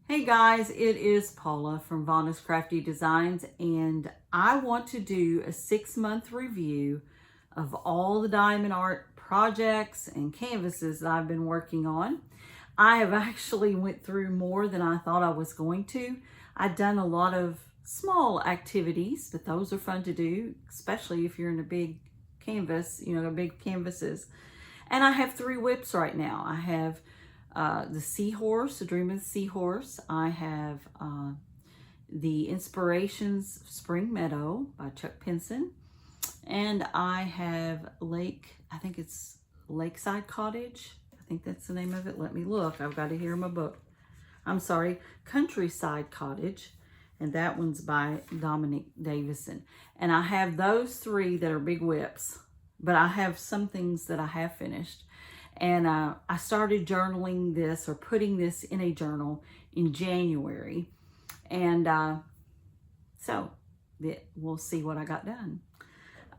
Hey guys, it is Paula from Vonna's Crafty Designs, and I want to do a 6-month review of all the diamond art projects and canvases that I've been working on. I have actually went through more than I thought I was going to. I've done a lot of small activities, but those are fun to do, especially if you're in a big canvas, big canvases. And I have 3 whips right now. I have the Seahorse, the Dream of the Seahorse. I have the Inspirations Spring Meadow by Chuck Pinson. And I have I think it's Lakeside Cottage. I think that's the name of it. Let me look. I've got it here in my book. I'm sorry, Countryside Cottage. And that one's by Dominic Davison. And I have those 3 that are big whips. But I have some things that I have finished. And I started journaling this or putting this in a journal in January. And so we'll see what I got done.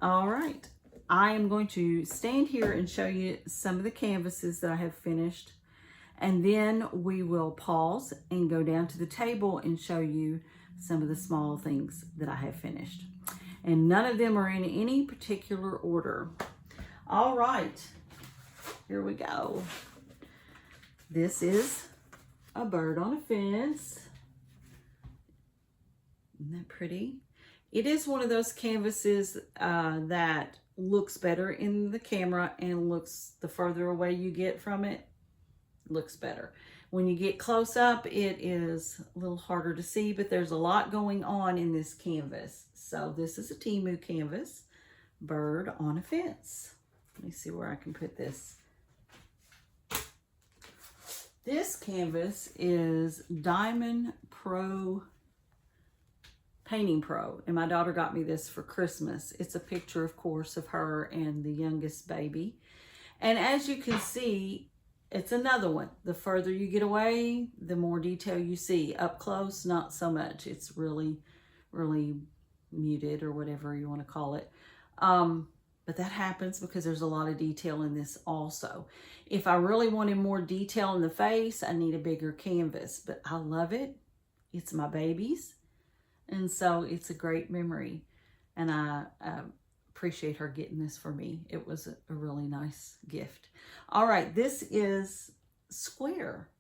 All right. I am going to stand here and show you some of the canvases that I have finished. And then we will pause and go down to the table and show you some of the small things that I have finished. And none of them are in any particular order. All right. Here we go. This is a bird on a fence. Isn't that pretty? It is one of those canvases that looks better in the camera and looks, the further away you get from it, looks better. When you get close up, it is a little harder to see, but there's a lot going on in this canvas. So this is a Temu canvas, bird on a fence. Let me see where I can put this. This canvas is Diamond Pro Painting Pro, and my daughter got me this for Christmas. It's a picture, of course, of her and the youngest baby. And as you can see, it's another one. The further you get away, the more detail you see. Up close, not so much. It's really, really muted or whatever you want to call it. But that happens because there's a lot of detail in this also. If I really wanted more detail in the face, I need a bigger canvas. But I love it. It's my baby's. And so it's a great memory. And I appreciate her getting this for me. It was a really nice gift. All right, this is square.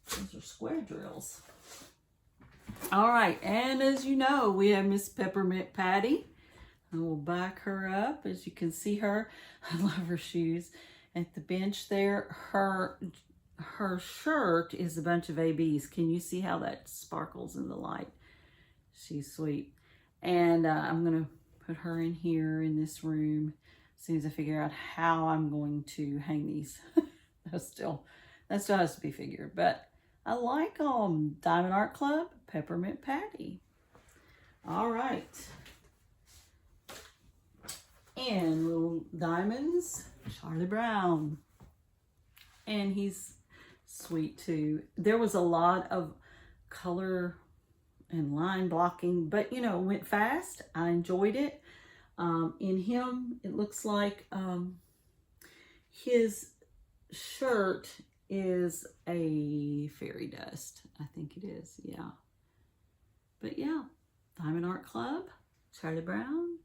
Those are square drills. All right, and as you know, we have Miss Peppermint Patty. And we'll back her up. As you can see her, I love her shoes. At the bench there, her shirt is a bunch of ABs. Can you see how that sparkles in the light? She's sweet. And I'm going to put her in here in this room as soon as I figure out how I'm going to hang these. that still has to be figured. But I like Diamond Art Club, Peppermint Patty. All right. And little diamonds, Charlie Brown. And he's sweet too. There was a lot of color and line blocking, but went fast. I enjoyed it. In him, it looks like his shirt is a fairy dust. I think it is, yeah. But yeah, Diamond Art Club, Charlie Brown.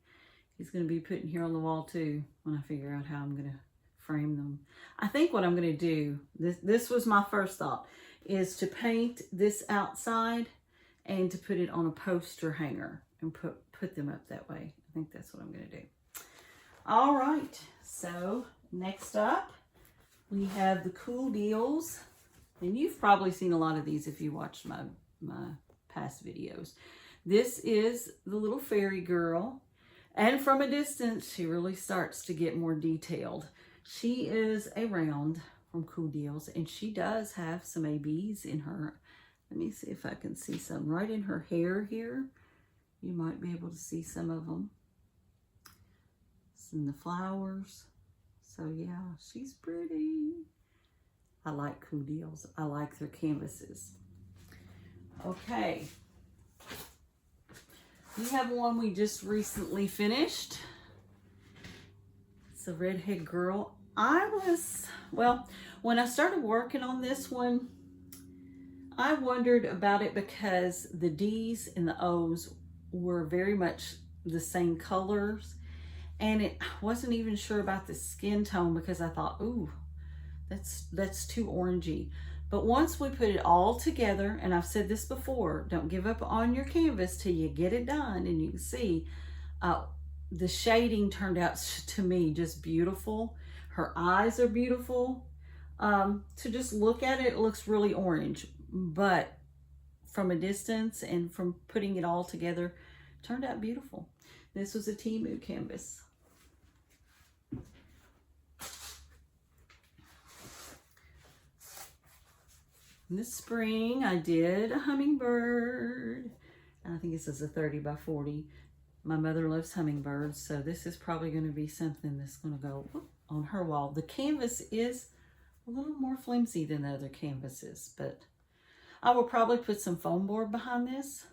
He's going to be putting here on the wall too when I figure out how I'm going to frame them. I think what I'm going to do, this was my first thought, is to paint this outside and to put it on a poster hanger and put them up that way. I think that's what I'm going to do. All right, so next up we have the Cool Deals. And you've probably seen a lot of these if you watched my past videos. This is the little fairy girl. And from a distance, she really starts to get more detailed. She is a round from Cool Deals, and she does have some ABs in her. Let me see if I can see some right in her hair here. You might be able to see some of them. It's in the flowers. So yeah, she's pretty. I like Cool Deals. I like their canvases. Okay. We have one we just recently It's a redhead girl. When When I started working on this one, I wondered about it because the D's and the O's were very much the same colors. And I wasn't even sure about the skin tone because I thought, ooh, that's too orangey. But once we put it all together, and I've said this before, don't give up on your canvas till you get it done. And you can see the shading turned out to me just beautiful. Her eyes are beautiful. To just look at it, it looks really orange. But from a distance and from putting it all together, it turned out beautiful. This was a Temu canvas. In the spring, I did a hummingbird. I think this is a 30 by 40. My mother loves hummingbirds, so this is probably going to be something that's going to go on her wall. The canvas is a little more flimsy than the other canvases, but I will probably put some foam board behind this,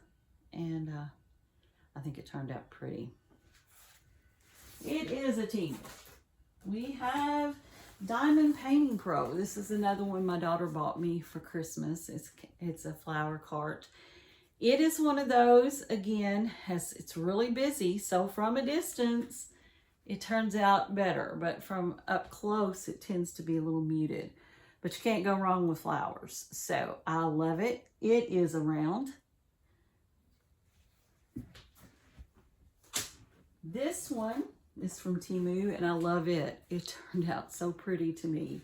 and I think it turned out pretty. It is a team. We have Diamond Painting Pro. This is another one my daughter bought me for Christmas. It's a flower cart. It is one of those, again, it's really busy, so from a distance, it turns out better, but from up close, it tends to be a little muted. But you can't go wrong with flowers, so I love it. It is a round. This one is from Temu, and I love it. It turned out so pretty to me.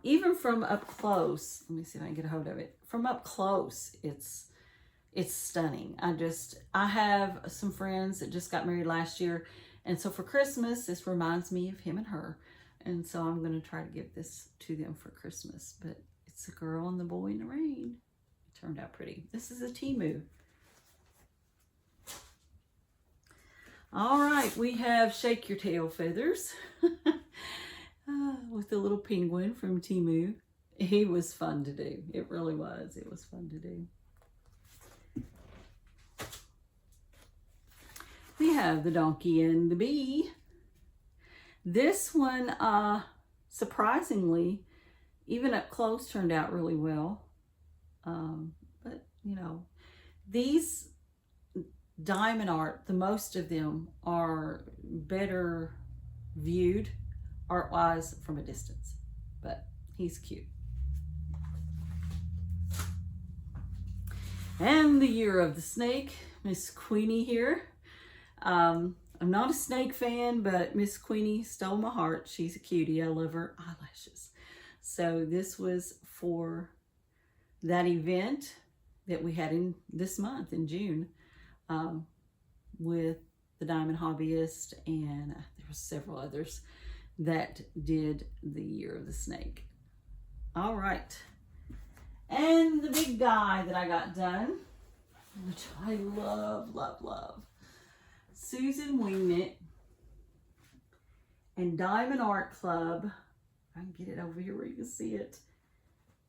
Even from up close, let me see if I can get a hold of it. From up close, it's stunning. I have some friends that just got married last year, and so for Christmas, this reminds me of him and her, and so I'm going to try to give this to them for Christmas. But it's a girl and the boy in the rain. It turned out pretty. This is a Temu. All right, we have Shake Your Tail Feathers with the little penguin from Temu. He was fun to do. It really was. It was fun to do. We have the Donkey and the Bee. This one, surprisingly, even up close, turned out really well. But, you know, these diamond art, the most of them are better viewed art-wise from a distance, but he's cute. And the Year of the Snake, Miss Queenie here. I'm not a snake fan, but Miss Queenie stole my heart. She's a cutie. I love her eyelashes. So this was for that event that we had in this month in June. With the Diamond Hobbyist, and there were several others that did the Year of the Snake. All right, and the big guy that I got done, which I love, love, love, Susan Wingnet and Diamond Art Club. I can get it over here where you can see it.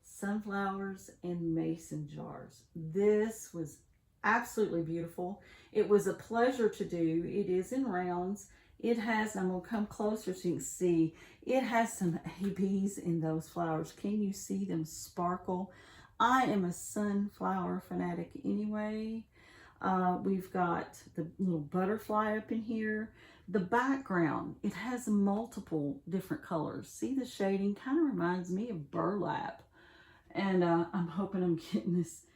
Sunflowers and mason jars. This was absolutely beautiful. It was a pleasure to do. It is in rounds. It has, I'm going to come closer so you can see, it has some ABs in those flowers. Can you see them sparkle? I am a sunflower fanatic anyway. We've got the little butterfly up in here. The background, it has multiple different colors. See the shading? Kind of reminds me of burlap. And I'm hoping I'm getting this.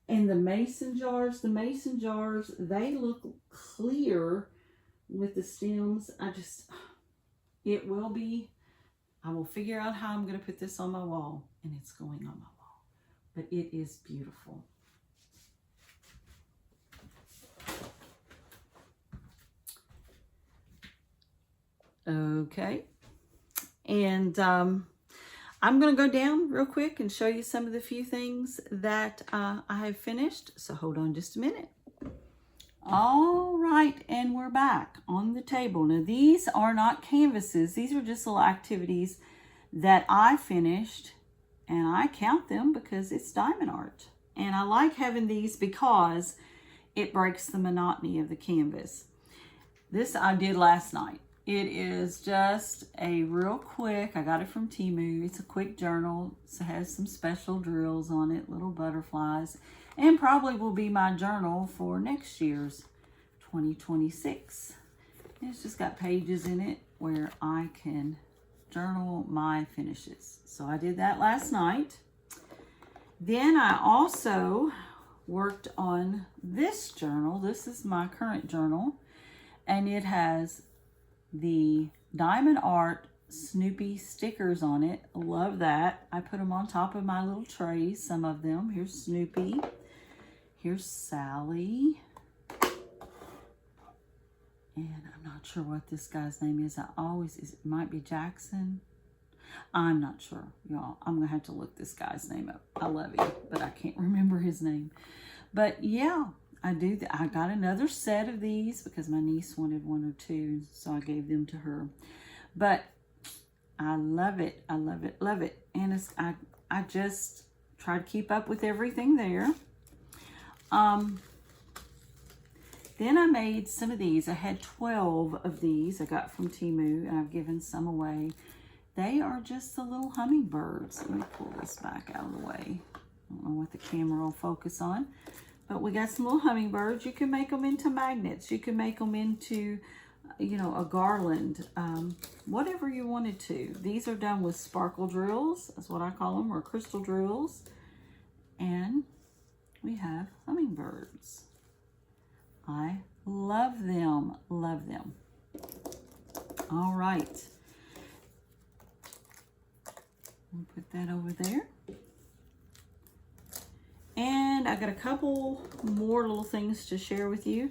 And the mason jars, they look clear with the stems. It will be, I will figure out how I'm going to put this on my wall, and it's going on my wall. But it is beautiful. Okay. And I'm going to go down real quick and show you some of the few things that I have finished. So hold on just a minute. All right, and we're back on the table. Now, these are not canvases. These are just little activities that I finished, and I count them because it's diamond art. And I like having these because it breaks the monotony of the canvas. This I did last night. It is just a real quick, I got it from Temu. It's a quick journal. It has some special drills on it, little butterflies, and probably will be my journal for next year's 2026. It's just got pages in it where I can journal my finishes. So I did that last night. Then I also worked on this journal. This is my current journal, and it has the Diamond Art Snoopy stickers on it. Love that. I put them on top of my little trays, some of them. Here's Snoopy. Here's Sally. And I'm not sure what this guy's name is. It might be Jackson. I'm not sure, y'all. I'm going to have to look this guy's name up. I love him, but I can't remember his name. But yeah, I got another set of these because my niece wanted one or two, so I gave them to her. But I love it. I love it. Love it. And I just try to keep up with everything there. Then I made some of these. I had 12 of these I got from Temu, and I've given some away. They are just the little hummingbirds. Let me pull this back out of the way. I don't know what the camera will focus on. But we got some little hummingbirds. You can make them into magnets. You can make them into, you know, a garland. Whatever you wanted to. These are done with sparkle drills. That's what I call them, or crystal drills. And we have hummingbirds. I love them. Love them. All right. I'll put that over there. And I got a couple more little things to share with you.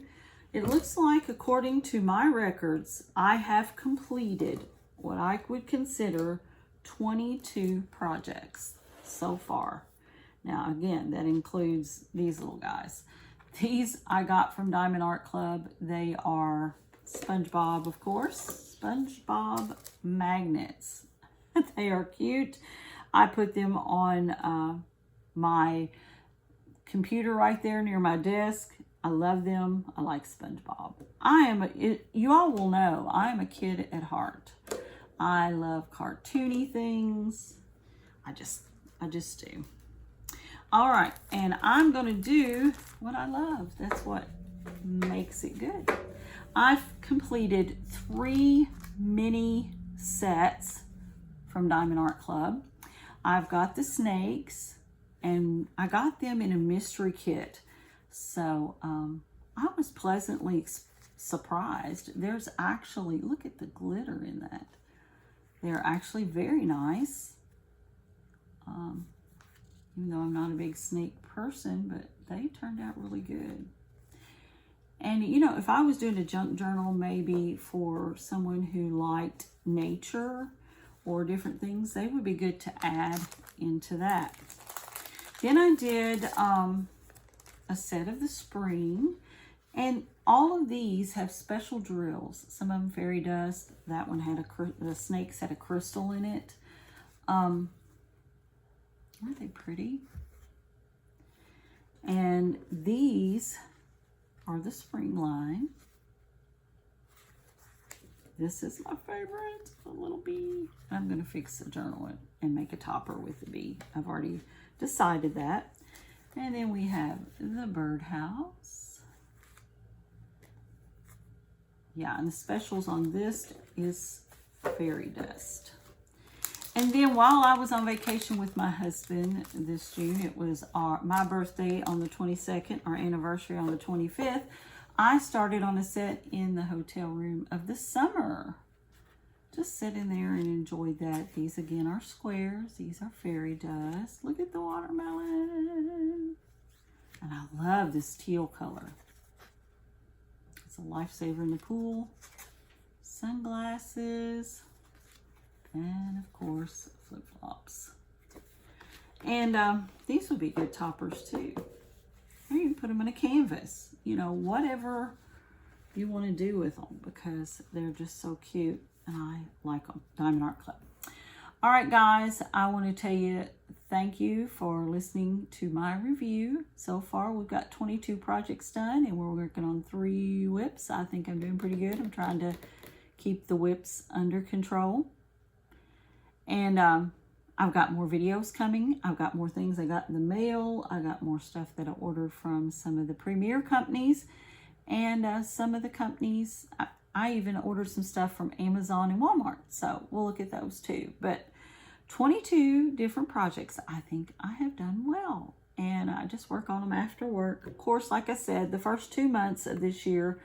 It looks like, according to my records, I have completed what I would consider 22 projects so far. Now, again, that includes these little guys. These I got from Diamond Art Club. They are SpongeBob, of course. SpongeBob magnets. They are cute. I put them on my computer right there near my desk. I love them. I like SpongeBob. You all will know, I am a kid at heart. I love cartoony things. I just do. All right, and I'm going to do what I love. That's what makes it good. I've completed 3 mini sets from Diamond Art Club. I've got the snakes, and I got them in a mystery kit. So I was pleasantly surprised. There's actually, look at the glitter in that. They're actually very nice. Even though I'm not a big snake person, but they turned out really good. And, you know, if I was doing a junk journal, maybe for someone who liked nature or different things, they would be good to add into that. Then I did a set of the spring, and all of these have special drills. Some of them fairy dust. That one had the snakes had a crystal in it. Aren't they pretty? And these are the spring line. This is my favorite, a little bee. I'm going to fix the journal and make a topper with the bee. I've already decided that. And then we have the birdhouse. Yeah, and the specials on this is fairy dust. And then while I was on vacation with my husband this June, it was my birthday on the 22nd, our anniversary on the 25th, I started on a set in the hotel room of the summer. Just sit in there and enjoyed that. These again are squares. These are fairy dust. Look at the watermelon. And I love this teal color. It's a lifesaver in the pool. Sunglasses. And of course, flip-flops. And these would be good toppers too. Or you can put them in a canvas. You know, whatever you want to do with them, because they're just so cute and I like them. Diamond Art Club. All right, guys, I want to tell you thank you for listening to my review. So far, we've got 22 projects done, and we're working on 3 whips. I think I'm doing pretty good. I'm trying to keep the whips under control. And I've got more videos coming. I've got more things I got in the mail. I got more stuff that I ordered from some of the premier companies. And some of the companies, I even ordered some stuff from Amazon and Walmart. So we'll look at those too. But 22 different projects. I think I have done well. And I just work on them after work. Of course, like I said, the first 2 months of this year,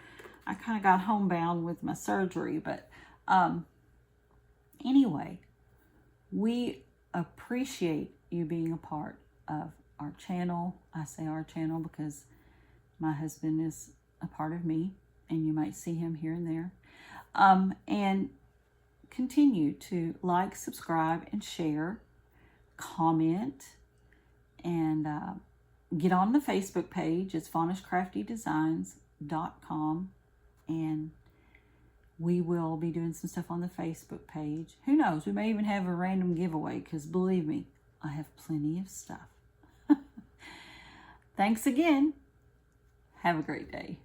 I kind of got homebound with my surgery. But anyway, we appreciate you being a part of our channel. I say our channel because my husband is a part of me, and you might see him here and there. And continue to like, subscribe, and share, comment, and get on the Facebook page. It's VonishCraftyDesigns.com, and we will be doing some stuff on the Facebook page. Who knows? We may even have a random giveaway, because believe me, I have plenty of stuff. Thanks again. Have a great day.